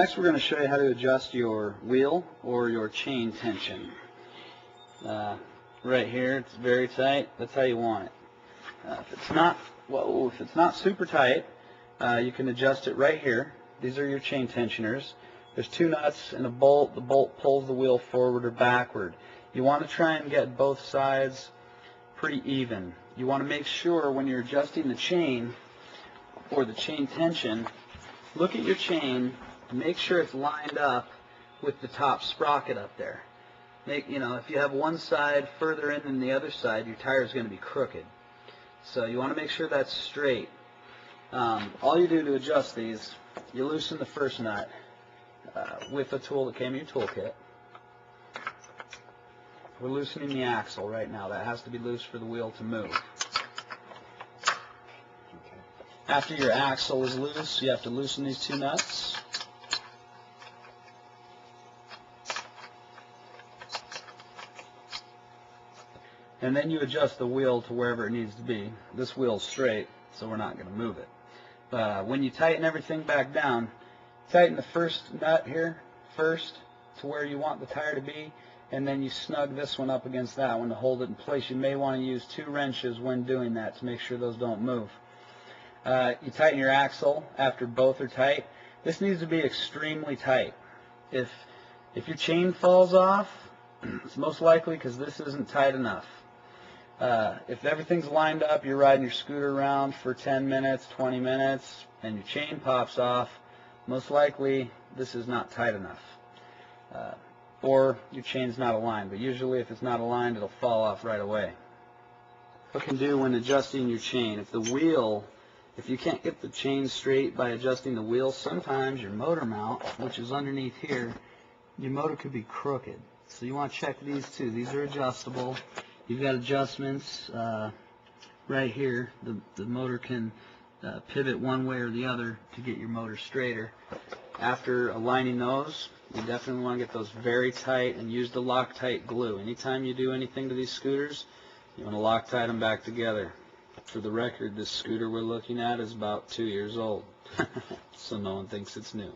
Next we're going to show you how to adjust your wheel or your chain tension. Right here it's very tight. That's how you want it. If it's not super tight, you can adjust it right here. These are your chain tensioners. There's two nuts and a bolt. The bolt pulls the wheel forward or backward. You want to try and get both sides pretty even. You want to make sure when you're adjusting the chain or the chain tension, look at your chain and make sure it's lined up with the top sprocket up there. If you have one side further in than the other side, your tire is going to be crooked. So you want to make sure that's straight. All you do to adjust these, you loosen the first nut with a tool that came in your toolkit. We're loosening the axle right now. That has to be loose for the wheel to move. After your axle is loose, you have to loosen these two nuts. And then you adjust the wheel to wherever it needs to be. This wheel's straight, so we're not going to move it. When you tighten everything back down, tighten the first nut here first to where you want the tire to be, and then you snug this one up against that one to hold it in place. You may want to use 2 wrenches when doing that to make sure those don't move. You tighten your axle after both are tight. This needs to be extremely tight. If your chain falls off, it's most likely because this isn't tight enough. If everything's lined up, you're riding your scooter around for 10 minutes, 20 minutes, and your chain pops off, most likely this is not tight enough. Or your chain's not aligned, but usually if it's not aligned, it'll fall off right away. What you can do when adjusting your chain, if you can't get the chain straight by adjusting the wheel, sometimes your motor mount, which is underneath here, your motor could be crooked. So you want to check these too. These are adjustable. You've got adjustments right here. The motor can pivot one way or the other to get your motor straighter. After aligning those, you definitely want to get those very tight and use the Loctite glue. Anytime you do anything to these scooters, you want to Loctite them back together. For the record, this scooter we're looking at is about 2 years old, so no one thinks it's new.